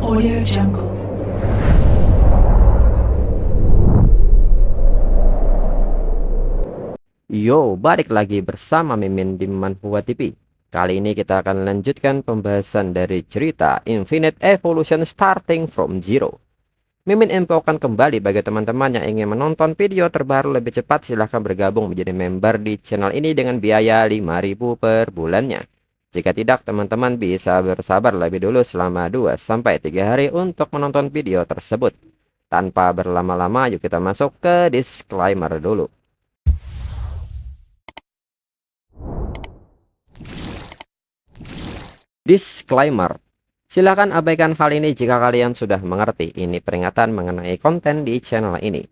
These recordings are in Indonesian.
Audio Jungle. Yo, balik lagi bersama Mimin di Manhua TV. Kali ini kita akan lanjutkan pembahasan dari cerita Infinite Evolution Starting from Zero. Mimin infokan kembali bagi teman-teman yang ingin menonton video terbaru lebih cepat, silahkan bergabung menjadi member di channel ini dengan biaya 5.000 per bulannya. Jika tidak, teman-teman bisa bersabar lebih dulu selama 2-3 hari untuk menonton video tersebut. Tanpa berlama-lama, yuk kita masuk ke disclaimer dulu. Disclaimer. Silakan abaikan hal ini jika kalian sudah mengerti. Ini peringatan mengenai konten di channel ini.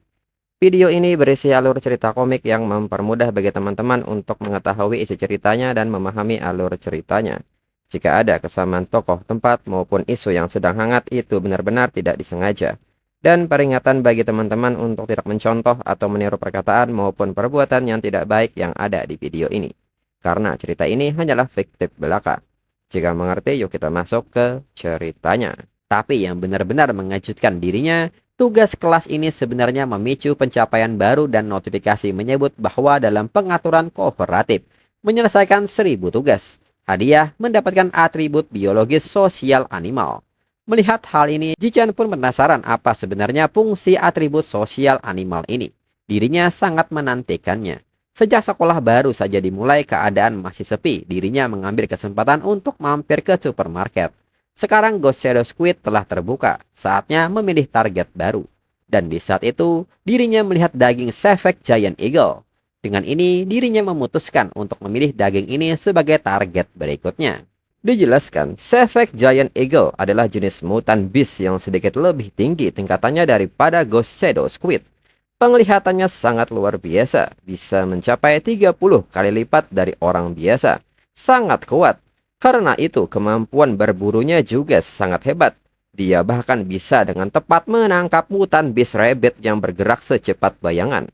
Video ini berisi alur cerita komik yang mempermudah bagi teman-teman untuk mengetahui isi ceritanya dan memahami alur ceritanya. Jika ada kesamaan tokoh, tempat, maupun isu yang sedang hangat, itu benar-benar tidak disengaja. Dan peringatan bagi teman-teman untuk tidak mencontoh atau meniru perkataan maupun perbuatan yang tidak baik yang ada di video ini. Karena cerita ini hanyalah fiktif belaka. Jika mengerti, yuk kita masuk ke ceritanya. Tapi yang benar-benar mengejutkan dirinya, tugas kelas ini sebenarnya memicu pencapaian baru dan notifikasi menyebut bahwa dalam pengaturan kooperatif, menyelesaikan 1000 tugas, hadiah mendapatkan atribut biologis sosial animal. Melihat hal ini, Ji-chan pun penasaran apa sebenarnya fungsi atribut sosial animal ini. Dirinya sangat menantikannya. Sejak sekolah baru saja dimulai, keadaan masih sepi. Dirinya mengambil kesempatan untuk mampir ke supermarket. Sekarang Ghost Shadow Squid telah terbuka. Saatnya memilih target baru. Dan di saat itu, dirinya melihat daging Savage Giant Eagle. Dengan ini, dirinya memutuskan untuk memilih daging ini sebagai target berikutnya. Dijelaskan, Savage Giant Eagle adalah jenis mutant beast yang sedikit lebih tinggi tingkatannya daripada Ghost Shadow Squid. Penglihatannya sangat luar biasa, bisa mencapai 30 kali lipat dari orang biasa. Sangat kuat. Karena itu, kemampuan berburunya juga sangat hebat. Dia bahkan bisa dengan tepat menangkap mutan beast rabbit yang bergerak secepat bayangan.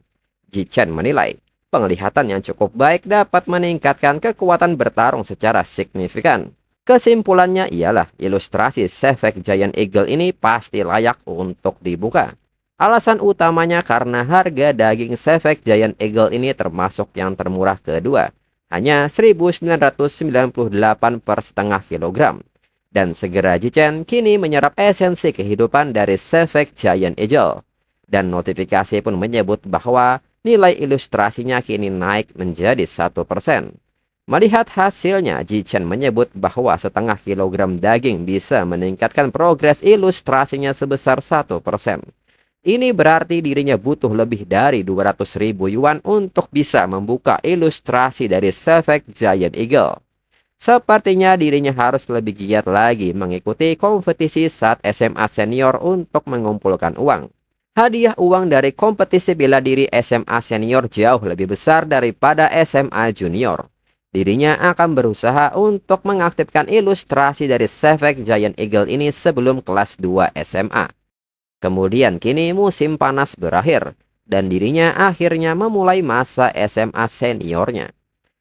Ji-chan menilai, penglihatan yang cukup baik dapat meningkatkan kekuatan bertarung secara signifikan. Kesimpulannya ialah ilustrasi Savage Giant Eagle ini pasti layak untuk dibuka. Alasan utamanya karena harga daging Savage Giant Eagle ini termasuk yang termurah kedua, hanya 1.998 per setengah kilogram. Dan segera Ji-chan kini menyerap esensi kehidupan dari Savage Giant Eagle. Dan notifikasi pun menyebut bahwa nilai ilustrasinya kini naik menjadi 1%. Melihat hasilnya, Ji-chan menyebut bahwa setengah kilogram daging bisa meningkatkan progres ilustrasinya sebesar 1%. Ini berarti dirinya butuh lebih dari 200.000 yuan untuk bisa membuka ilustrasi dari Savage Giant Eagle. Sepertinya dirinya harus lebih giat lagi mengikuti kompetisi saat SMA senior untuk mengumpulkan uang. Hadiah uang dari kompetisi bela diri SMA senior jauh lebih besar daripada SMA junior. Dirinya akan berusaha untuk mengaktifkan ilustrasi dari Savage Giant Eagle ini sebelum kelas 2 SMA. Kemudian kini musim panas berakhir, dan dirinya akhirnya memulai masa SMA seniornya.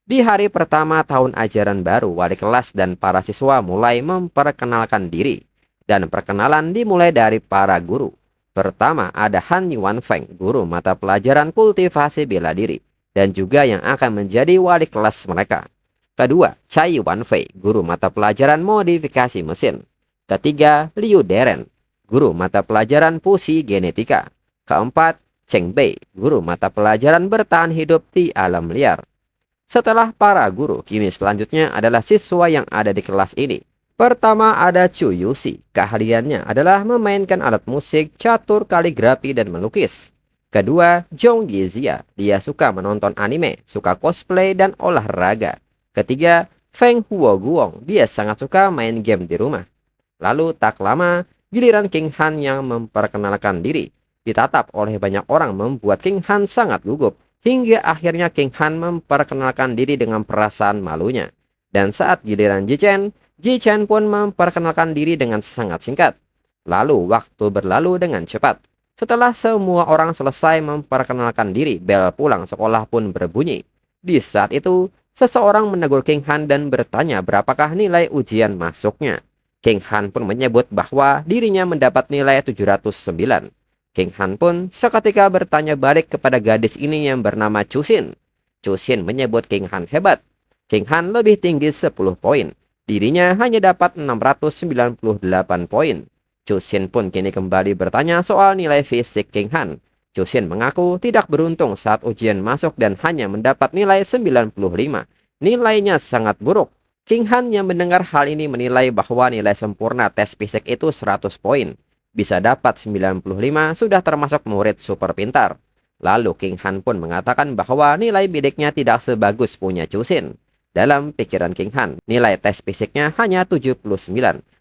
Di hari pertama tahun ajaran baru, wali kelas dan para siswa mulai memperkenalkan diri. Dan perkenalan dimulai dari para guru. Pertama ada Han Yuan Feng, guru mata pelajaran kultivasi bela diri, dan juga yang akan menjadi wali kelas mereka. Kedua, Chai Wan Fei, guru mata pelajaran modifikasi mesin. Ketiga, Liu Deren, guru mata pelajaran fusi genetika. Keempat, Cheng Bei, guru mata pelajaran bertahan hidup di alam liar. Setelah para guru, kini selanjutnya adalah siswa yang ada di kelas ini. Pertama ada Chu Yuxi, keahliannya adalah memainkan alat musik, catur, kaligrafi, dan melukis. Kedua, Zhong Yizia, dia suka menonton anime, suka cosplay, dan olahraga. Ketiga, Feng Huoguang, dia sangat suka main game di rumah. Lalu tak lama, giliran King Han yang memperkenalkan diri. Ditatap oleh banyak orang membuat King Han sangat gugup. Hingga akhirnya King Han memperkenalkan diri dengan perasaan malunya. Dan saat giliran Ji-chan pun memperkenalkan diri dengan sangat singkat. Lalu waktu berlalu dengan cepat. Setelah semua orang selesai memperkenalkan diri, bel pulang sekolah pun berbunyi. Di saat itu, seseorang menegur King Han dan bertanya berapakah nilai ujian masuknya. King Han pun menyebut bahwa dirinya mendapat nilai 709. King Han pun seketika bertanya balik kepada gadis ini yang bernama Chusin. Chusin menyebut King Han hebat. King Han lebih tinggi 10 poin. Dirinya hanya dapat 698 poin. Chusin pun kini kembali bertanya soal nilai fisik King Han. Chusin mengaku tidak beruntung saat ujian masuk dan hanya mendapat nilai 95. Nilainya sangat buruk. King Han yang mendengar hal ini menilai bahwa nilai sempurna tes fisik itu 100 poin. Bisa dapat 95 sudah termasuk murid super pintar. Lalu King Han pun mengatakan bahwa nilai bidiknya tidak sebagus punya Chusin. Dalam pikiran King Han, nilai tes fisiknya hanya 79.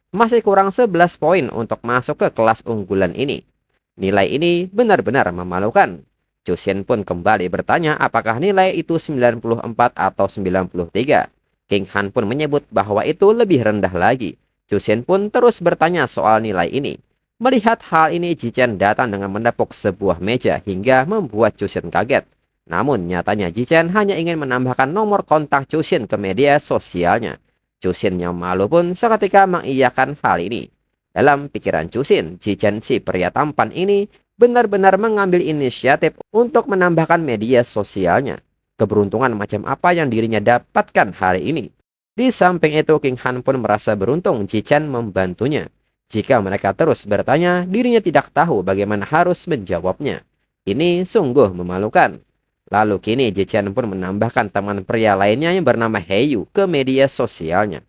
Masih kurang 11 poin untuk masuk ke kelas unggulan ini. Nilai ini benar-benar memalukan. Chusin pun kembali bertanya apakah nilai itu 94 atau 93. King Han pun menyebut bahwa itu lebih rendah lagi. Chusin pun terus bertanya soal nilai ini. Melihat hal ini, Jichen datang dengan menepuk sebuah meja hingga membuat Chusin kaget. Namun nyatanya Jichen hanya ingin menambahkan nomor kontak Chusin ke media sosialnya. Chusin yang malu pun seketika mengiyakan hal ini. Dalam pikiran Chusin, Jichen si pria tampan ini benar-benar mengambil inisiatif untuk menambahkan media sosialnya. Keberuntungan macam apa yang dirinya dapatkan hari ini. Di samping itu, King Han pun merasa beruntung Jichen membantunya. Jika mereka terus bertanya, dirinya tidak tahu bagaimana harus menjawabnya. Ini sungguh memalukan. Lalu kini Jichen pun menambahkan teman pria lainnya yang bernama Heyu ke media sosialnya.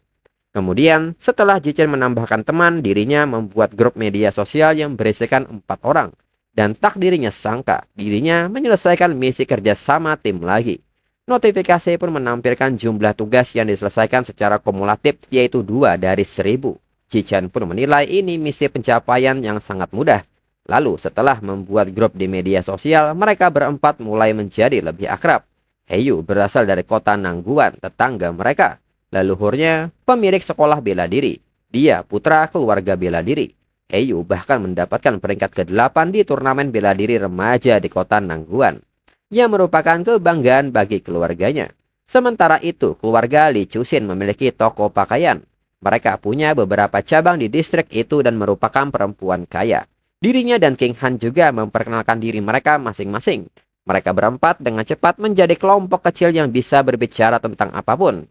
Kemudian setelah Jichen menambahkan teman, dirinya membuat grup media sosial yang berisikan 4 orang. Dan tak dirinya sangka, dirinya menyelesaikan misi kerjasama tim lagi. Notifikasi pun menampilkan jumlah tugas yang diselesaikan secara kumulatif, yaitu 2 dari 1000. Jichen pun menilai ini misi pencapaian yang sangat mudah. Lalu setelah membuat grup di media sosial, mereka berempat mulai menjadi lebih akrab. Heyu berasal dari kota Nangguan, tetangga mereka. Leluhurnya pemilik sekolah bela diri. Dia putra keluarga bela diri. Heyu bahkan mendapatkan peringkat ke-8 di turnamen bela diri remaja di kota Nangguan, yang merupakan kebanggaan bagi keluarganya. Sementara itu, keluarga Lee Chusin memiliki toko pakaian. Mereka punya beberapa cabang di distrik itu dan merupakan perempuan kaya. Dirinya dan King Han juga memperkenalkan diri mereka masing-masing. Mereka berempat dengan cepat menjadi kelompok kecil yang bisa berbicara tentang apapun.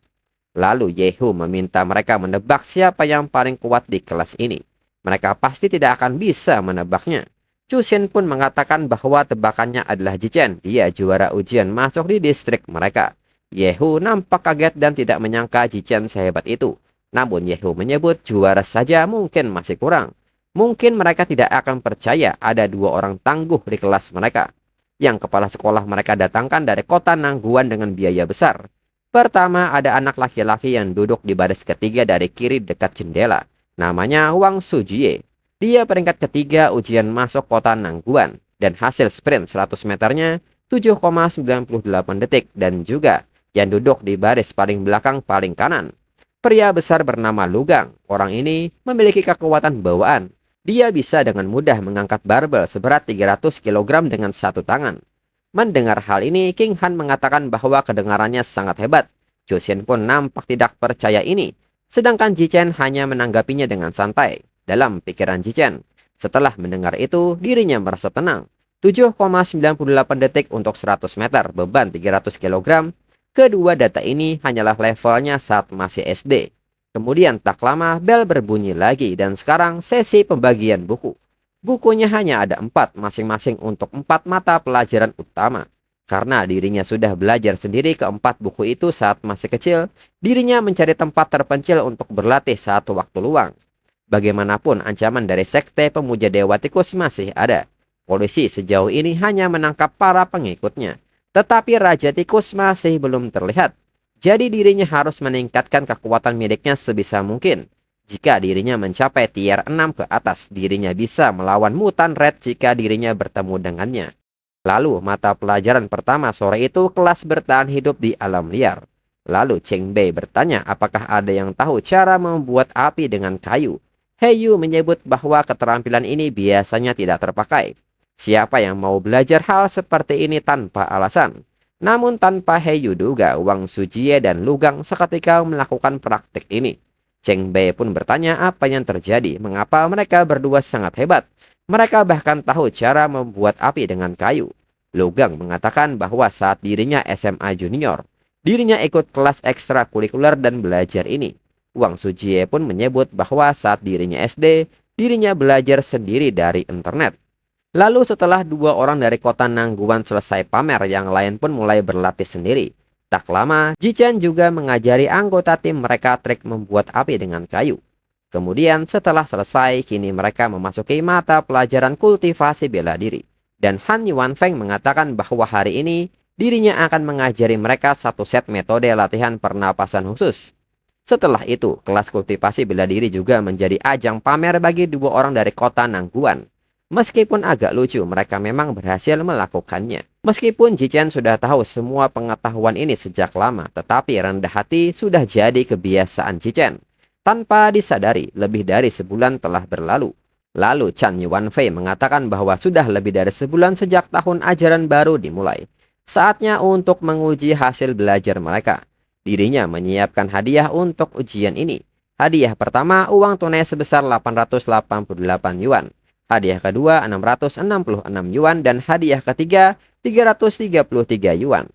Lalu Yehu meminta mereka menebak siapa yang paling kuat di kelas ini. Mereka pasti tidak akan bisa menebaknya. Chusin pun mengatakan bahwa tebakannya adalah Jichen. Dia juara ujian masuk di distrik mereka. Yehu nampak kaget dan tidak menyangka Jichen sehebat itu. Namun Yehu menyebut juara saja mungkin masih kurang. Mungkin mereka tidak akan percaya ada 2 orang tangguh di kelas mereka. Yang kepala sekolah mereka datangkan dari kota Nangguan dengan biaya besar. Pertama, ada anak laki-laki yang duduk di baris ketiga dari kiri dekat jendela. Namanya Wang Sujie. Dia peringkat ketiga ujian masuk kota Nangguan. Dan hasil sprint 100 meternya 7,98 detik. Dan juga yang duduk di baris paling belakang paling kanan. Pria besar bernama Lugang. Orang ini memiliki kekuatan bawaan. Dia bisa dengan mudah mengangkat barbel seberat 300 kg dengan satu tangan. Mendengar hal ini, King Han mengatakan bahwa kedengarannya sangat hebat. Chusin pun nampak tidak percaya ini. Sedangkan Jichen hanya menanggapinya dengan santai. Dalam pikiran Jichen, setelah mendengar itu, dirinya merasa tenang. 7,98 detik untuk 100 meter, beban 300 kg. Kedua data ini hanyalah levelnya saat masih SD. Kemudian tak lama bel berbunyi lagi dan sekarang sesi pembagian buku. Bukunya hanya ada 4 masing-masing untuk 4 mata pelajaran utama. Karena dirinya sudah belajar sendiri ke-4 buku itu saat masih kecil, dirinya mencari tempat terpencil untuk berlatih saat waktu luang. Bagaimanapun ancaman dari sekte pemuja dewa tikus masih ada. Polisi sejauh ini hanya menangkap para pengikutnya. Tetapi Raja Tikus masih belum terlihat. Jadi dirinya harus meningkatkan kekuatan miliknya sebisa mungkin. Jika dirinya mencapai tier 6 ke atas, dirinya bisa melawan mutan red jika dirinya bertemu dengannya. Lalu mata pelajaran pertama sore itu kelas bertahan hidup di alam liar. Lalu Cheng Bei bertanya apakah ada yang tahu cara membuat api dengan kayu. Heyu menyebut bahwa keterampilan ini biasanya tidak terpakai. Siapa yang mau belajar hal seperti ini tanpa alasan? Namun tanpa Heyu duga, Wang Sujie dan Lugang seketika melakukan praktik ini. Cheng Bei pun bertanya apa yang terjadi, mengapa mereka berdua sangat hebat. Mereka bahkan tahu cara membuat api dengan kayu. Lugang mengatakan bahwa saat dirinya SMA junior, dirinya ikut kelas ekstrakurikuler dan belajar ini. Wang Sujie pun menyebut bahwa saat dirinya SD, dirinya belajar sendiri dari internet. Lalu setelah dua orang dari kota Nangguan selesai pamer, yang lain pun mulai berlatih sendiri. Tak lama, Jichen juga mengajari anggota tim mereka trik membuat api dengan kayu. Kemudian setelah selesai, kini mereka memasuki mata pelajaran kultivasi bela diri. Dan Han Yuanfeng mengatakan bahwa hari ini dirinya akan mengajari mereka satu set metode latihan pernapasan khusus. Setelah itu, kelas kultivasi bela diri juga menjadi ajang pamer bagi dua orang dari kota Nangguan. Meskipun agak lucu, mereka memang berhasil melakukannya. Meskipun Jichen sudah tahu semua pengetahuan ini sejak lama, tetapi rendah hati sudah jadi kebiasaan Jichen. Tanpa disadari, lebih dari sebulan telah berlalu. Lalu Chan Yuanfei mengatakan bahwa sudah lebih dari sebulan sejak tahun ajaran baru dimulai. Saatnya untuk menguji hasil belajar mereka. Dirinya menyiapkan hadiah untuk ujian ini. Hadiah pertama, uang tunai sebesar 888 yuan. Hadiah kedua 666 yuan, dan hadiah ketiga 333 yuan.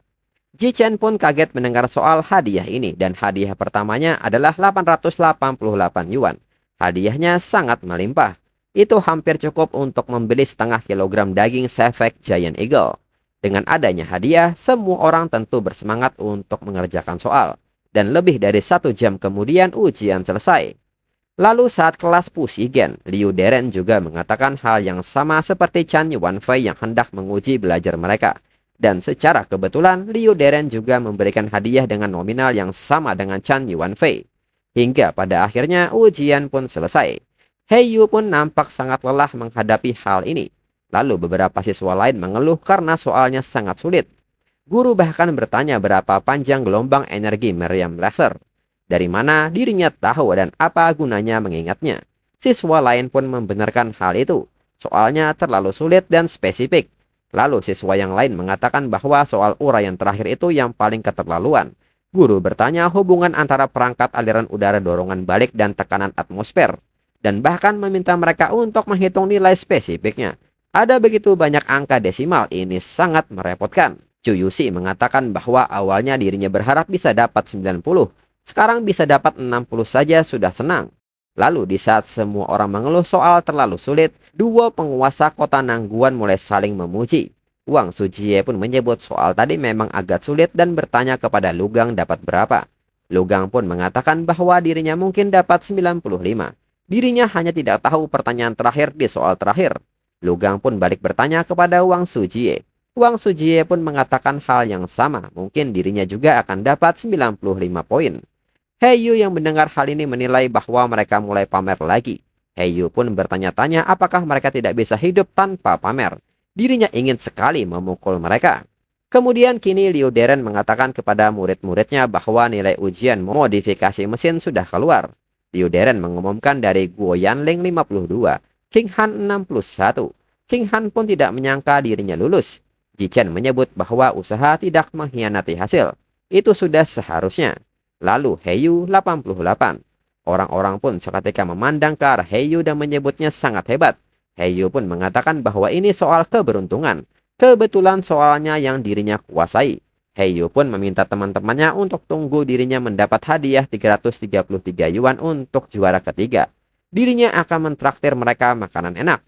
Jichen pun kaget mendengar soal hadiah ini, dan hadiah pertamanya adalah 888 yuan. Hadiahnya sangat melimpah. Itu hampir cukup untuk membeli setengah kilogram daging Sefek Giant Eagle. Dengan adanya hadiah, semua orang tentu bersemangat untuk mengerjakan soal. Dan lebih dari 1 jam kemudian ujian selesai. Lalu saat kelas Pusigen, Liu Deren juga mengatakan hal yang sama seperti Chan Yuanfei yang hendak menguji belajar mereka. Dan secara kebetulan, Liu Deren juga memberikan hadiah dengan nominal yang sama dengan Chan Yuanfei. Hingga pada akhirnya ujian pun selesai. He Yu pun nampak sangat lelah menghadapi hal ini. Lalu beberapa siswa lain mengeluh karena soalnya sangat sulit. Guru bahkan bertanya berapa panjang gelombang energi meriam laser. Dari mana dirinya tahu dan apa gunanya mengingatnya. Siswa lain pun membenarkan hal itu. Soalnya terlalu sulit dan spesifik. Lalu siswa yang lain mengatakan bahwa soal uraian terakhir itu yang paling keterlaluan. Guru bertanya hubungan antara perangkat aliran udara dorongan balik dan tekanan atmosfer. Dan bahkan meminta mereka untuk menghitung nilai spesifiknya. Ada begitu banyak angka desimal, ini sangat merepotkan. Chu Yuxi mengatakan bahwa awalnya dirinya berharap bisa dapat 90. Sekarang bisa dapat 60 saja sudah senang. Lalu di saat semua orang mengeluh soal terlalu sulit, dua penguasa kota Nangguan mulai saling memuji. Wang Sujie pun menyebut soal tadi memang agak sulit dan bertanya kepada Lugang dapat berapa. Lugang pun mengatakan bahwa dirinya mungkin dapat 95. Dirinya hanya tidak tahu pertanyaan terakhir di soal terakhir. Lugang pun balik bertanya kepada Wang Sujie. Wang Sujie pun mengatakan hal yang sama, mungkin dirinya juga akan dapat 95 poin. He Yu yang mendengar hal ini menilai bahwa mereka mulai pamer lagi. He Yu pun bertanya-tanya apakah mereka tidak bisa hidup tanpa pamer. Dirinya ingin sekali memukul mereka. Kemudian kini Liu Deren mengatakan kepada murid-muridnya bahwa nilai ujian modifikasi mesin sudah keluar. Liu Deren mengumumkan dari Guo Yanling 52, King Han 61. King Han pun tidak menyangka dirinya lulus. Jichen menyebut bahwa usaha tidak mengkhianati hasil. Itu sudah seharusnya. Lalu He Yu 88. Orang-orang pun seketika memandang ke arah He Yu dan menyebutnya sangat hebat. He Yu pun mengatakan bahwa ini soal keberuntungan. Kebetulan soalnya yang dirinya kuasai. He Yu pun meminta teman-temannya untuk tunggu dirinya mendapat hadiah 333 yuan untuk juara ketiga. Dirinya akan mentraktir mereka makanan enak.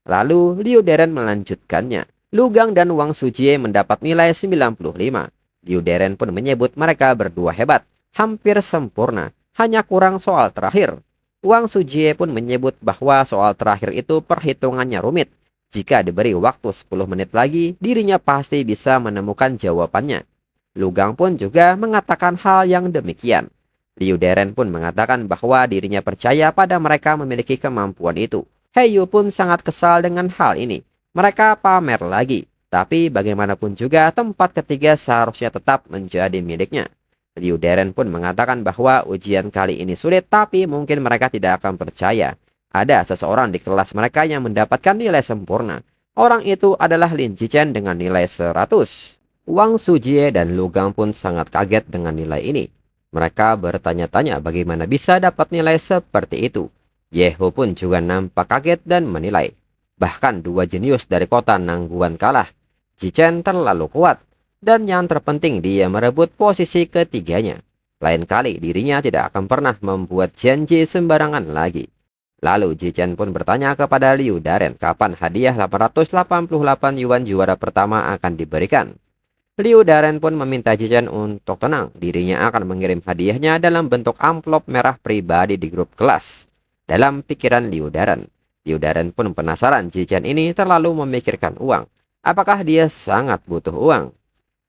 Lalu Liu Deren melanjutkannya. Lugang dan Wang Sujie mendapat nilai 95. Liu Deren pun menyebut mereka berdua hebat. Hampir sempurna, hanya kurang soal terakhir. Wang Sujie pun menyebut bahwa soal terakhir itu perhitungannya rumit. Jika diberi waktu 10 menit lagi, dirinya pasti bisa menemukan jawabannya. Lugang pun juga mengatakan hal yang demikian. Liu Deren pun mengatakan bahwa dirinya percaya pada mereka memiliki kemampuan itu. He Yu pun sangat kesal dengan hal ini. Mereka pamer lagi, tapi bagaimanapun juga tempat ketiga seharusnya tetap menjadi miliknya. Liu Deren pun mengatakan bahwa ujian kali ini sulit, tapi mungkin mereka tidak akan percaya. Ada seseorang di kelas mereka yang mendapatkan nilai sempurna. Orang itu adalah Lin Jichen dengan nilai 100. Wang Sujie dan Lugang pun sangat kaget dengan nilai ini. Mereka bertanya-tanya bagaimana bisa dapat nilai seperti itu. Yehu pun juga nampak kaget dan menilai. Bahkan dua jenius dari kota Nangguan kalah. Zichen terlalu kuat. Dan yang terpenting dia merebut posisi ketiganya. Lain kali dirinya tidak akan pernah membuat janji sembarangan lagi. Lalu Zichen pun bertanya kepada Liu Daren kapan hadiah 888 yuan juara pertama akan diberikan. Liu Daren pun meminta Zichen untuk tenang, dirinya akan mengirim hadiahnya dalam bentuk amplop merah pribadi di grup kelas. Dalam pikiran Liu Daren pun penasaran Zichen ini terlalu memikirkan uang. Apakah dia sangat butuh uang?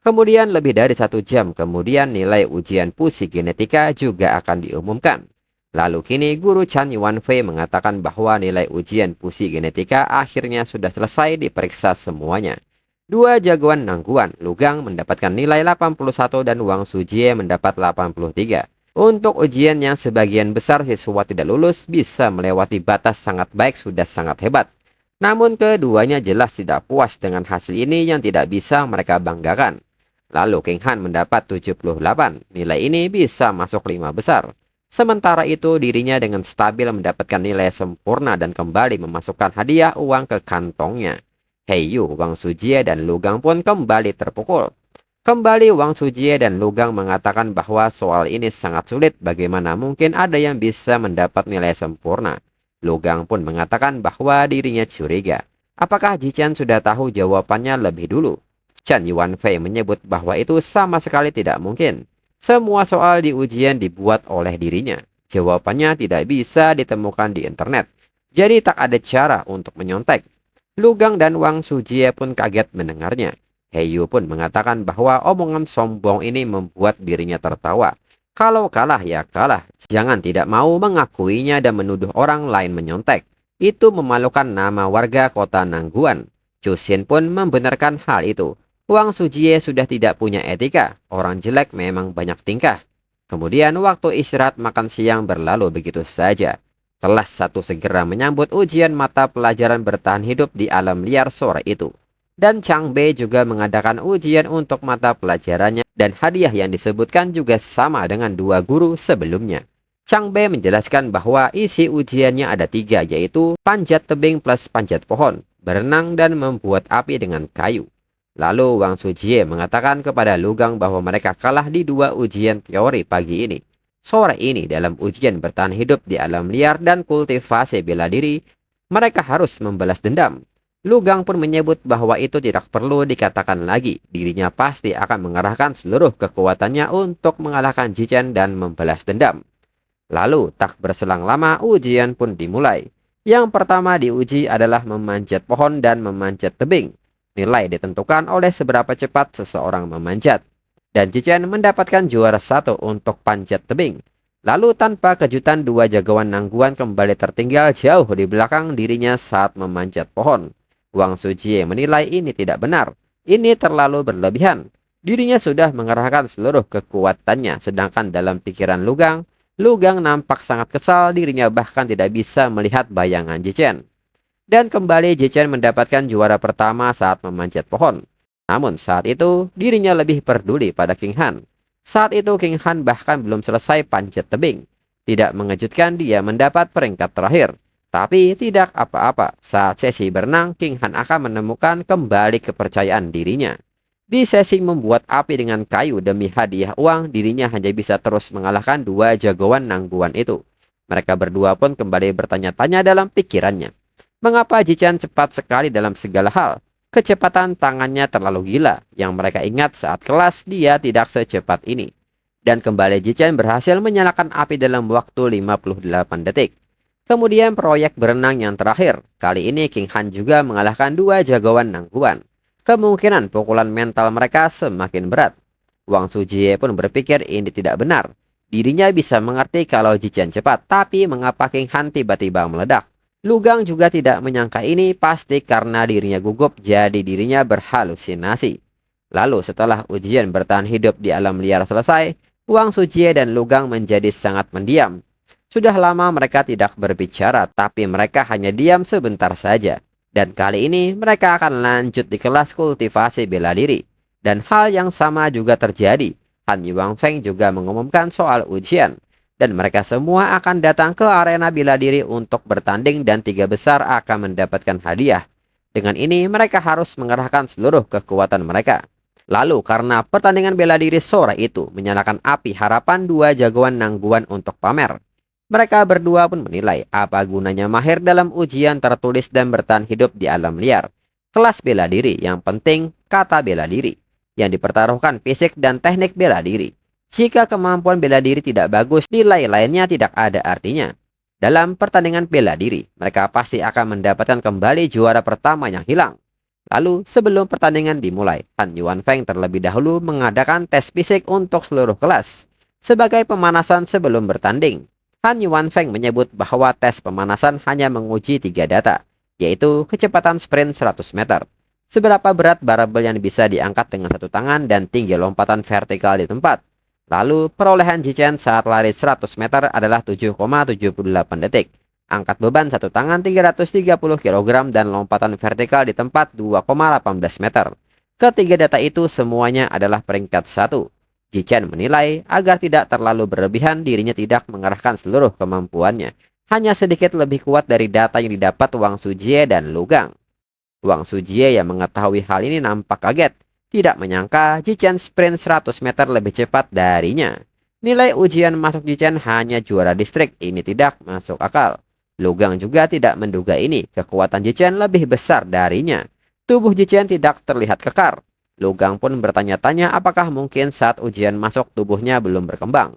Kemudian lebih dari 1 jam kemudian nilai ujian pusi genetika juga akan diumumkan. Lalu kini guru Chan Yuanfei mengatakan bahwa nilai ujian pusi genetika akhirnya sudah selesai diperiksa semuanya. Dua jagoan Nangguan, Lugang mendapatkan nilai 81 dan Wang Sujie mendapat 83. Untuk ujian yang sebagian besar siswa tidak lulus bisa melewati batas sangat baik sudah sangat hebat. Namun keduanya jelas tidak puas dengan hasil ini yang tidak bisa mereka banggakan. Lalu King Han mendapat 78, nilai ini bisa masuk 5 besar. Sementara itu dirinya dengan stabil mendapatkan nilai sempurna dan kembali memasukkan hadiah uang ke kantongnya. Heiyu, Wang Sujie dan Lugang pun kembali terpukul. Kembali Wang Sujie dan Lugang mengatakan bahwa soal ini sangat sulit, bagaimana mungkin ada yang bisa mendapat nilai sempurna. Lugang pun mengatakan bahwa dirinya curiga. Apakah Zichen sudah tahu jawabannya lebih dulu? Chan Yuanfei menyebut bahwa itu sama sekali tidak mungkin. Semua soal di ujian dibuat oleh dirinya. Jawabannya tidak bisa ditemukan di internet. Jadi tak ada cara untuk menyontek. Lugang dan Wang Sujie pun kaget mendengarnya. Heiyu pun mengatakan bahwa omongan sombong ini membuat dirinya tertawa. Kalau kalah ya kalah. Jangan tidak mau mengakuinya dan menuduh orang lain menyontek. Itu memalukan nama warga kota Nangguan. Cusin pun membenarkan hal itu. Wang Sujie sudah tidak punya etika. Orang jelek memang banyak tingkah. Kemudian waktu istirahat makan siang berlalu begitu saja. Kelas 1 segera menyambut ujian mata pelajaran bertahan hidup di alam liar sore itu. Dan Chang Bei juga mengadakan ujian untuk mata pelajarannya dan hadiah yang disebutkan juga sama dengan dua guru sebelumnya. Chang Bei menjelaskan bahwa isi ujiannya ada 3, yaitu panjat tebing plus panjat pohon, berenang dan membuat api dengan kayu. Lalu Wang Sujie mengatakan kepada Lugang bahwa mereka kalah di 2 ujian teori pagi ini. Sore ini dalam ujian bertahan hidup di alam liar dan kultivasi bela diri, mereka harus membalas dendam. Lugang pun menyebut bahwa itu tidak perlu dikatakan lagi. Dirinya pasti akan mengerahkan seluruh kekuatannya untuk mengalahkan Zichen dan membalas dendam. Lalu tak berselang lama ujian pun dimulai. Yang pertama diuji adalah memanjat pohon dan memanjat tebing. Nilai ditentukan oleh seberapa cepat seseorang memanjat. Dan Zichen mendapatkan juara 1 untuk panjat tebing. Lalu tanpa kejutan 2 jagoan Nangguan kembali tertinggal jauh di belakang dirinya saat memanjat pohon. Wang Sujie menilai ini tidak benar. Ini terlalu berlebihan. Dirinya sudah mengerahkan seluruh kekuatannya, sedangkan dalam pikiran Lugang nampak sangat kesal, dirinya bahkan tidak bisa melihat bayangan Zichen. Dan kembali Zichen mendapatkan juara pertama saat memanjat pohon. Namun saat itu dirinya lebih peduli pada King Han. Saat itu King Han bahkan belum selesai panjat tebing. Tidak mengejutkan dia mendapat peringkat terakhir. Tapi tidak apa-apa, saat sesi berenang King Han akan menemukan kembali kepercayaan dirinya. Di sesi membuat api dengan kayu demi hadiah uang, dirinya hanya bisa terus mengalahkan 2 jagoan Nangguan itu. Mereka berdua pun kembali bertanya-tanya dalam pikirannya. Mengapa Zichen cepat sekali dalam segala hal? Kecepatan tangannya terlalu gila. Yang mereka ingat saat kelas dia tidak secepat ini. Dan kembali Zichen berhasil menyalakan api dalam waktu 58 detik. Kemudian proyek berenang yang terakhir. Kali ini King Han juga mengalahkan 2 jagoan Nangguan. Kemungkinan pukulan mental mereka semakin berat. Wang Sujie pun berpikir ini tidak benar. Dirinya bisa mengerti kalau Zichen cepat, tapi mengapa King Han tiba-tiba meledak? Lugang juga tidak menyangka ini, pasti karena dirinya gugup jadi dirinya berhalusinasi. Lalu setelah ujian bertahan hidup di alam liar selesai, Wang Sujie dan Lugang menjadi sangat mendiam. Sudah lama mereka tidak berbicara, tapi mereka hanya diam sebentar saja. Dan kali ini mereka akan lanjut di kelas kultivasi bela diri. Dan hal yang sama juga terjadi. Han Yuanfeng juga mengumumkan soal ujian, dan mereka semua akan datang ke arena bela diri untuk bertanding dan tiga besar akan mendapatkan hadiah. Dengan ini mereka harus mengerahkan seluruh kekuatan mereka. Lalu karena pertandingan bela diri sore itu menyalakan api harapan dua jagoan Nangguan untuk pamer, mereka berdua pun menilai apa gunanya mahir dalam ujian tertulis dan bertahan hidup di alam liar. Kelas bela diri yang penting kata bela diri, yang dipertaruhkan fisik dan teknik bela diri. Jika kemampuan bela diri tidak bagus, nilai lainnya tidak ada artinya. Dalam pertandingan bela diri, mereka pasti akan mendapatkan kembali juara pertama yang hilang. Lalu sebelum pertandingan dimulai, Han Yuanfeng terlebih dahulu mengadakan tes fisik untuk seluruh kelas. Sebagai pemanasan sebelum bertanding, Han Yuanfeng menyebut bahwa tes pemanasan hanya menguji 3 data, yaitu kecepatan sprint 100 meter, seberapa berat barbel yang bisa diangkat dengan satu tangan dan tinggi lompatan vertikal di tempat. Lalu perolehan Jichen saat lari 100 meter adalah 7,78 detik. Angkat beban satu tangan 330 kg dan lompatan vertikal di tempat 2,18 meter. Ketiga data itu semuanya adalah peringkat 1. Jichen menilai agar tidak terlalu berlebihan dirinya tidak mengerahkan seluruh kemampuannya. Hanya sedikit lebih kuat dari data yang didapat Wang Sujie dan Lugang. Wang Sujie yang mengetahui hal ini nampak kaget. Tidak menyangka Jichen sprint 100 meter lebih cepat darinya. Nilai ujian masuk Jichen hanya juara distrik, ini tidak masuk akal. Lugang juga tidak menduga ini, kekuatan Jichen lebih besar darinya. Tubuh Jichen tidak terlihat kekar. Lugang pun bertanya-tanya apakah mungkin saat ujian masuk tubuhnya belum berkembang.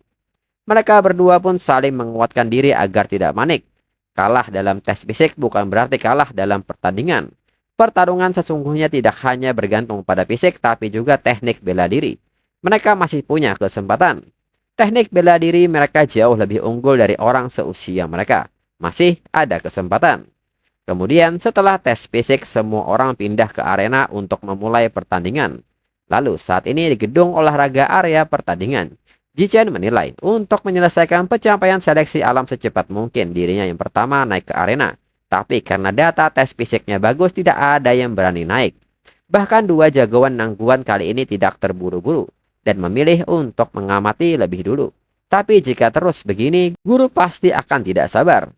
Mereka berdua pun saling menguatkan diri agar tidak panik. Kalah dalam tes fisik bukan berarti kalah dalam pertandingan. Pertarungan sesungguhnya tidak hanya bergantung pada fisik tapi juga teknik bela diri. Mereka masih punya kesempatan. Teknik bela diri mereka jauh lebih unggul dari orang seusia mereka. Masih ada kesempatan. Kemudian setelah tes fisik semua orang pindah ke arena untuk memulai pertandingan. Lalu saat ini di gedung olahraga area pertandingan, Jichen menilai untuk menyelesaikan pencapaian seleksi alam secepat mungkin dirinya yang pertama naik ke arena. Tapi karena data tes fisiknya bagus tidak ada yang berani naik. Bahkan dua jagoan Nangguan kali ini tidak terburu-buru dan memilih untuk mengamati lebih dulu. Tapi jika terus begini, guru pasti akan tidak sabar.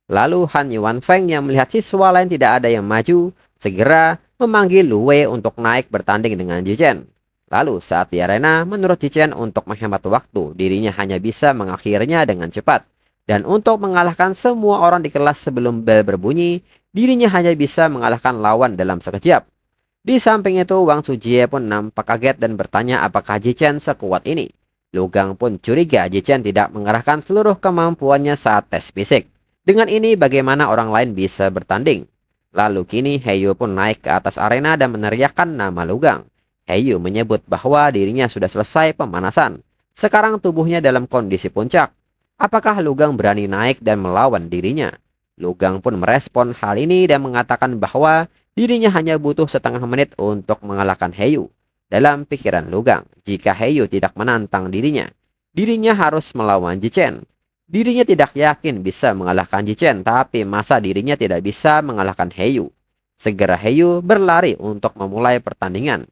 Lalu Han Yuanfeng yang melihat siswa lain tidak ada yang maju, segera memanggil Lu Wei untuk naik bertanding dengan Jichen. Lalu saat di arena, menurut Jichen untuk menghemat waktu, dirinya hanya bisa mengakhirinya dengan cepat. Dan untuk mengalahkan semua orang di kelas sebelum bel berbunyi, dirinya hanya bisa mengalahkan lawan dalam sekejap. Di samping itu, Wang Sujie pun nampak kaget dan bertanya apakah Jichen sekuat ini. Lugang pun curiga Jichen tidak mengerahkan seluruh kemampuannya saat tes fisik. Dengan ini bagaimana orang lain bisa bertanding? Lalu kini Heyu pun naik ke atas arena dan meneriakkan nama Lugang. Heyu menyebut bahwa dirinya sudah selesai pemanasan. Sekarang tubuhnya dalam kondisi puncak. Apakah Lugang berani naik dan melawan dirinya? Lugang pun merespon hal ini dan mengatakan bahwa dirinya hanya butuh setengah menit untuk mengalahkan Heyu. Dalam pikiran Lugang, jika Heyu tidak menantang dirinya harus melawan Jichen. Dirinya tidak yakin bisa mengalahkan Jichen, tapi masa dirinya tidak bisa mengalahkan Heyu. Segera Heyu berlari untuk memulai pertandingan.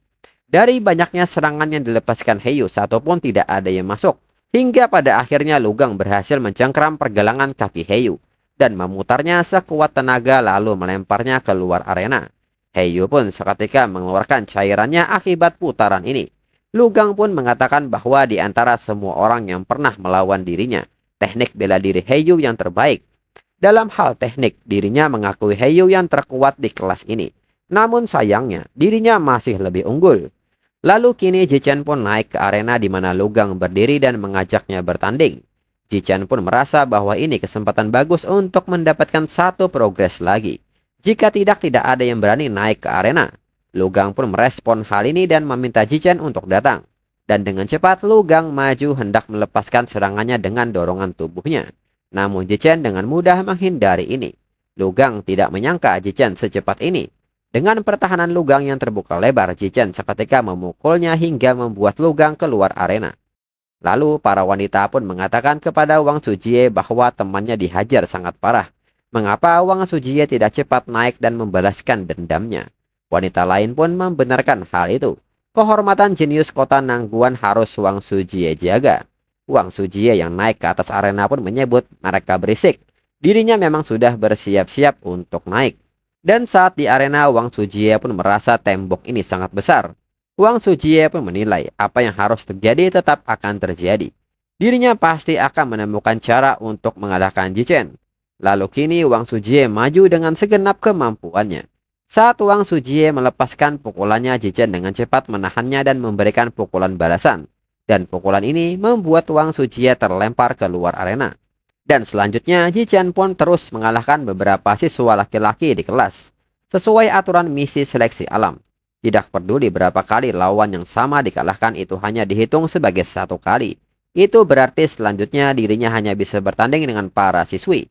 Dari banyaknya serangan yang dilepaskan Heyu, satu pun tidak ada yang masuk. Hingga pada akhirnya Lugang berhasil mencengkram pergelangan kaki Heyu dan memutarnya sekuat tenaga lalu melemparnya keluar arena. Heyu pun seketika mengeluarkan cairannya akibat putaran ini. Lugang pun mengatakan bahwa di antara semua orang yang pernah melawan dirinya, teknik bela diri Heyu yang terbaik. Dalam hal teknik, dirinya mengakui Heyu yang terkuat di kelas ini. Namun sayangnya, dirinya masih lebih unggul. Lalu kini Jichen pun naik ke arena di mana Lugang berdiri dan mengajaknya bertanding. Jichen pun merasa bahwa ini kesempatan bagus untuk mendapatkan satu progres lagi. Jika tidak ada yang berani naik ke arena. Lugang pun merespon hal ini dan meminta Jichen untuk datang. Dan dengan cepat Lugang maju hendak melepaskan serangannya dengan dorongan tubuhnya. Namun Jichen dengan mudah menghindari ini. Lugang tidak menyangka Jichen secepat ini. Dengan pertahanan Lugang yang terbuka lebar, Jichen seketika memukulnya hingga membuat Lugang keluar arena. Lalu para wanita pun mengatakan kepada Wang Sujie bahwa temannya dihajar sangat parah. Mengapa Wang Sujie tidak cepat naik dan membalaskan dendamnya? Wanita lain pun membenarkan hal itu. Kehormatan jenius kota Nangguan harus Wang Sujie jaga. Wang Sujie yang naik ke atas arena pun menyebut mereka berisik. Dirinya memang sudah bersiap-siap untuk naik. Dan saat di arena, Wang Sujie pun merasa tembok ini sangat besar. Wang Sujie pun menilai apa yang harus terjadi tetap akan terjadi. Dirinya pasti akan menemukan cara untuk mengalahkan Jichen. Lalu kini Wang Sujie maju dengan segenap kemampuannya. Saat Wang Sujie melepaskan pukulannya, Jichen dengan cepat menahannya dan memberikan pukulan balasan. Dan pukulan ini membuat Wang Sujie terlempar keluar arena. Dan selanjutnya, Jichen pun terus mengalahkan beberapa siswa laki-laki di kelas. Sesuai aturan misi seleksi alam. Tidak peduli berapa kali lawan yang sama dikalahkan, itu hanya dihitung sebagai satu kali. Itu berarti selanjutnya dirinya hanya bisa bertanding dengan para siswi.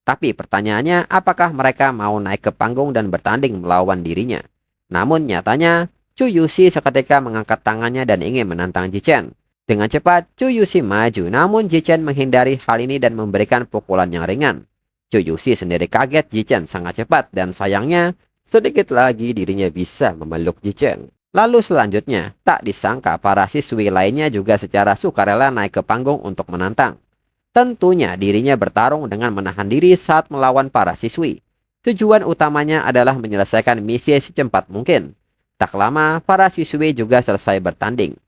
Tapi pertanyaannya, apakah mereka mau naik ke panggung dan bertanding melawan dirinya? Namun nyatanya, Chu Yushi seketika mengangkat tangannya dan ingin menantang Jichen. Dengan cepat, Chu Yushi maju, namun Jichen menghindari hal ini dan memberikan pukulan yang ringan. Chu Yushi sendiri kaget Jichen sangat cepat dan sayangnya, sedikit lagi dirinya bisa memeluk Jichen. Lalu selanjutnya, tak disangka para siswi lainnya juga secara sukarela naik ke panggung untuk menantang. Tentunya dirinya bertarung dengan menahan diri saat melawan para siswi. Tujuan utamanya adalah menyelesaikan misi secepat mungkin. Tak lama, para siswi juga selesai bertanding.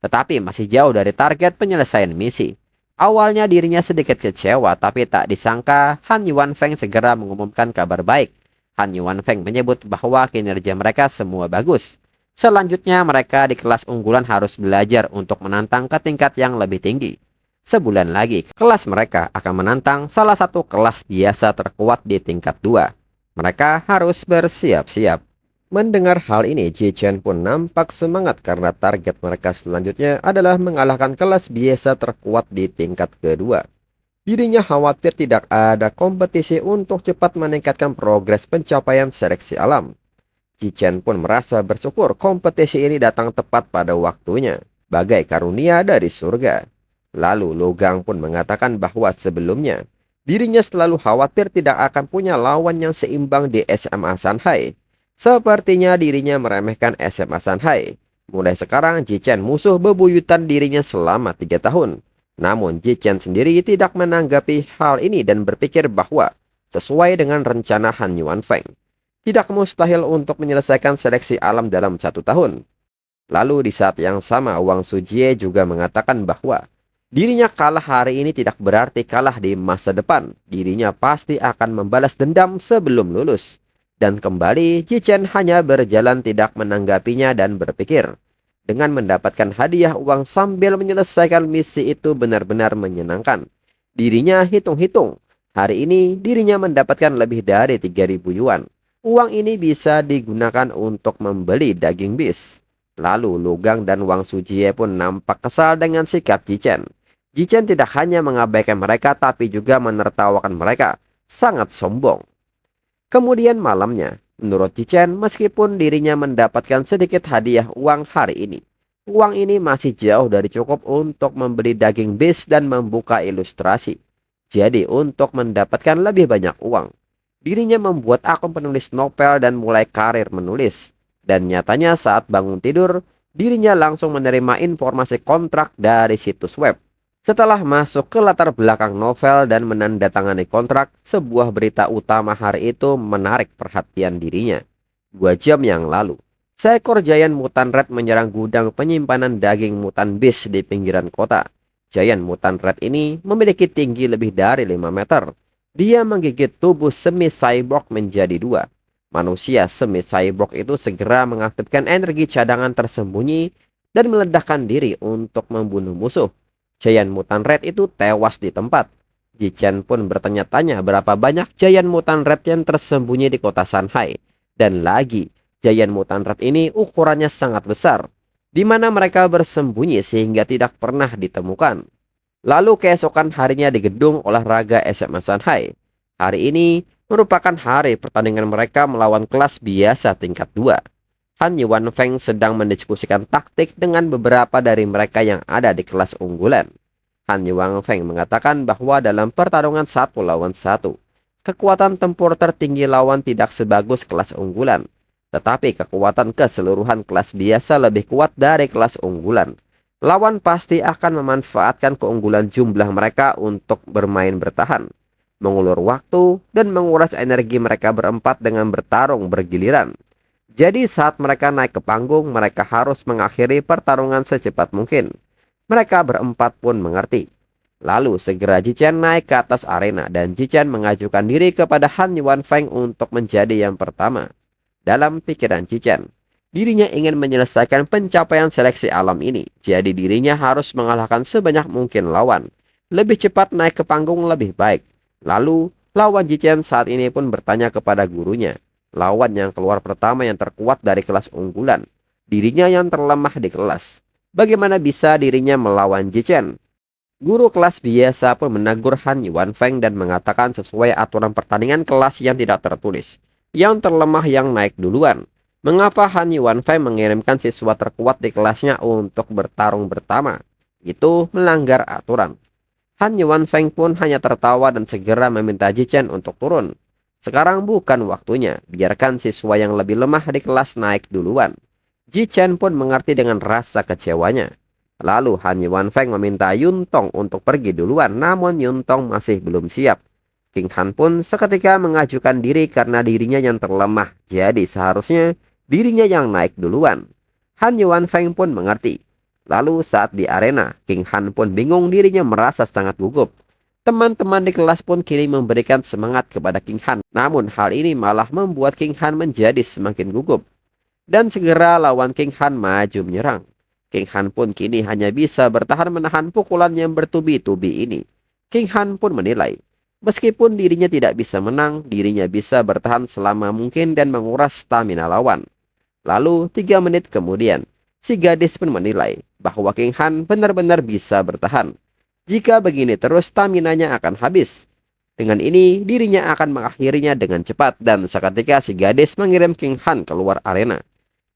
Tetapi masih jauh dari target penyelesaian misi. Awalnya dirinya sedikit kecewa, tapi tak disangka Han Yuan Feng segera mengumumkan kabar baik. Han Yuan Feng menyebut bahwa kinerja mereka semua bagus. Selanjutnya mereka di kelas unggulan harus belajar untuk menantang ke tingkat yang lebih tinggi. Sebulan lagi, kelas mereka akan menantang salah satu kelas biasa terkuat di tingkat 2. Mereka harus bersiap-siap. Mendengar hal ini, Jichen pun nampak semangat karena target mereka selanjutnya adalah mengalahkan kelas biasa terkuat di tingkat kedua. Dirinya khawatir tidak ada kompetisi untuk cepat meningkatkan progres pencapaian seleksi alam. Jichen pun merasa bersyukur kompetisi ini datang tepat pada waktunya, bagai karunia dari surga. Lalu Logang pun mengatakan bahwa sebelumnya, dirinya selalu khawatir tidak akan punya lawan yang seimbang di SMA Shanghai. Sepertinya dirinya meremehkan SMA Shanghai. Mulai sekarang Jichen musuh bebuyutan dirinya selama 3 tahun. Namun Jichen sendiri tidak menanggapi hal ini dan berpikir bahwa sesuai dengan rencana Han Yuan Feng, tidak mustahil untuk menyelesaikan seleksi alam dalam 1 tahun. Lalu di saat yang sama Wang Sujie juga mengatakan bahwa dirinya kalah hari ini tidak berarti kalah di masa depan. Dirinya pasti akan membalas dendam sebelum lulus. Dan kembali, Jichen hanya berjalan tidak menanggapinya dan berpikir. Dengan mendapatkan hadiah uang sambil menyelesaikan misi itu benar-benar menyenangkan. Dirinya hitung-hitung. Hari ini dirinya mendapatkan lebih dari 3.000 yuan. Uang ini bisa digunakan untuk membeli daging bis. Lalu Logang dan Wang Sujie pun nampak kesal dengan sikap Jichen. Jichen tidak hanya mengabaikan mereka tapi juga menertawakan mereka. Sangat sombong. Kemudian malamnya, menurut Jichen, meskipun dirinya mendapatkan sedikit hadiah uang hari ini, uang ini masih jauh dari cukup untuk membeli daging bis dan membuka ilustrasi. Jadi untuk mendapatkan lebih banyak uang, dirinya membuat akun penulis novel dan mulai karir menulis. Dan nyatanya saat bangun tidur, dirinya langsung menerima informasi kontrak dari situs web. Setelah masuk ke latar belakang novel dan menandatangani kontrak, sebuah berita utama hari itu menarik perhatian dirinya. 2 jam yang lalu, seekor Giant Mutant Rat menyerang gudang penyimpanan daging mutan bis di pinggiran kota. Giant Mutant Rat ini memiliki tinggi lebih dari 5 meter. Dia menggigit tubuh semi-cyborg menjadi 2. Manusia semi-cyborg itu segera mengaktifkan energi cadangan tersembunyi dan meledakkan diri untuk membunuh musuh. Giant Mutant Rat itu tewas di tempat. Jichen pun bertanya-tanya berapa banyak Giant Mutant Rat yang tersembunyi di kota Shanghai. Dan lagi, Giant Mutant Rat ini ukurannya sangat besar, di mana mereka bersembunyi sehingga tidak pernah ditemukan. Lalu keesokan harinya di gedung olahraga SMA Shanghai. Hari ini merupakan hari pertandingan mereka melawan kelas biasa tingkat 2. Han Yuan Feng sedang mendiskusikan taktik dengan beberapa dari mereka yang ada di kelas unggulan. Han Yuan Feng mengatakan bahwa dalam pertarungan 1 lawan 1, kekuatan tempur tertinggi lawan tidak sebagus kelas unggulan. Tetapi kekuatan keseluruhan kelas biasa lebih kuat dari kelas unggulan. Lawan pasti akan memanfaatkan keunggulan jumlah mereka untuk bermain bertahan, mengulur waktu, dan menguras energi mereka berempat dengan bertarung bergiliran. Jadi saat mereka naik ke panggung, mereka harus mengakhiri pertarungan secepat mungkin. Mereka berempat pun mengerti. Lalu segera Jichen naik ke atas arena dan Jichen mengajukan diri kepada Han Yuanfeng untuk menjadi yang pertama. Dalam pikiran Jichen, dirinya ingin menyelesaikan pencapaian seleksi alam ini. Jadi dirinya harus mengalahkan sebanyak mungkin lawan. Lebih cepat naik ke panggung lebih baik. Lalu lawan Jichen saat ini pun bertanya kepada gurunya. Lawan yang keluar pertama yang terkuat dari kelas unggulan. Dirinya yang terlemah di kelas. Bagaimana bisa dirinya melawan Jichen? Guru kelas biasa pun menegur Han Yuanfeng dan mengatakan sesuai aturan pertandingan kelas yang tidak tertulis. Yang terlemah yang naik duluan. Mengapa Han Yuanfeng mengirimkan siswa terkuat di kelasnya untuk bertarung pertama? Itu melanggar aturan. Han Yuanfeng pun hanya tertawa dan segera meminta Jichen untuk turun. Sekarang bukan waktunya, biarkan siswa yang lebih lemah di kelas naik duluan. Jichen pun mengerti dengan rasa kecewanya. Lalu Han Yuanfeng meminta Yuntong untuk pergi duluan, namun Yuntong masih belum siap. King Han pun seketika mengajukan diri karena dirinya yang terlemah, jadi seharusnya dirinya yang naik duluan. Han Yuanfeng pun mengerti. Lalu saat di arena, King Han pun bingung, dirinya merasa sangat gugup. Teman-teman di kelas pun kini memberikan semangat kepada King Han. Namun hal ini malah membuat King Han menjadi semakin gugup. Dan segera lawan King Han maju menyerang. King Han pun kini hanya bisa bertahan menahan pukulan yang bertubi-tubi ini. King Han pun menilai, meskipun dirinya tidak bisa menang, dirinya bisa bertahan selama mungkin dan menguras stamina lawan. Lalu 3 menit kemudian, si gadis pun menilai bahwa King Han benar-benar bisa bertahan. Jika begini terus, staminanya akan habis. Dengan ini, dirinya akan mengakhirinya dengan cepat dan seketika si gadis mengirim King Han keluar arena.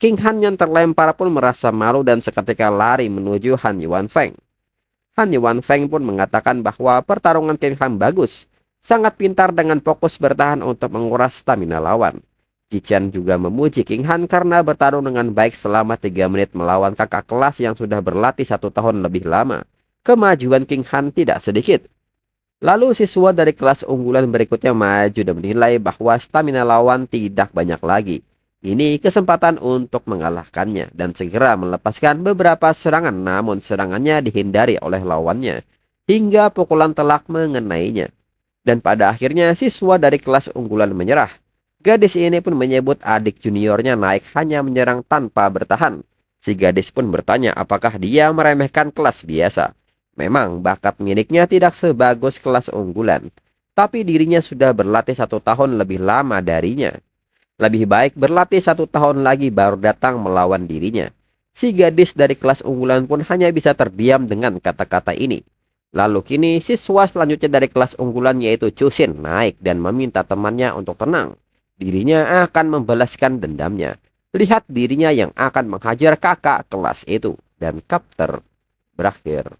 King Han yang terlempar pun merasa malu dan seketika lari menuju Han Yuanfeng. Han Yuanfeng pun mengatakan bahwa pertarungan King Han bagus, sangat pintar dengan fokus bertahan untuk menguras stamina lawan. Jichen juga memuji King Han karena bertarung dengan baik selama 3 menit melawan kakak kelas yang sudah berlatih 1 tahun lebih lama. Kemajuan King Han tidak sedikit. Lalu siswa dari kelas unggulan berikutnya maju dan menilai bahwa stamina lawan tidak banyak lagi. Ini kesempatan untuk mengalahkannya dan segera melepaskan beberapa serangan, namun serangannya dihindari oleh lawannya hingga pukulan telak mengenainya. Dan pada akhirnya siswa dari kelas unggulan menyerah. Gadis ini pun menyebut adik juniornya naik hanya menyerang tanpa bertahan. Si gadis pun bertanya apakah dia meremehkan kelas biasa. Memang bakat miliknya tidak sebagus kelas unggulan, tapi dirinya sudah berlatih 1 tahun lebih lama darinya. Lebih baik berlatih 1 tahun lagi baru datang melawan dirinya. Si gadis dari kelas unggulan pun hanya bisa terdiam dengan kata-kata ini. Lalu kini siswa selanjutnya dari kelas unggulan yaitu Chusin naik dan meminta temannya untuk tenang. Dirinya akan membalaskan dendamnya. Lihat dirinya yang akan menghajar kakak kelas itu. Dan chapter berakhir.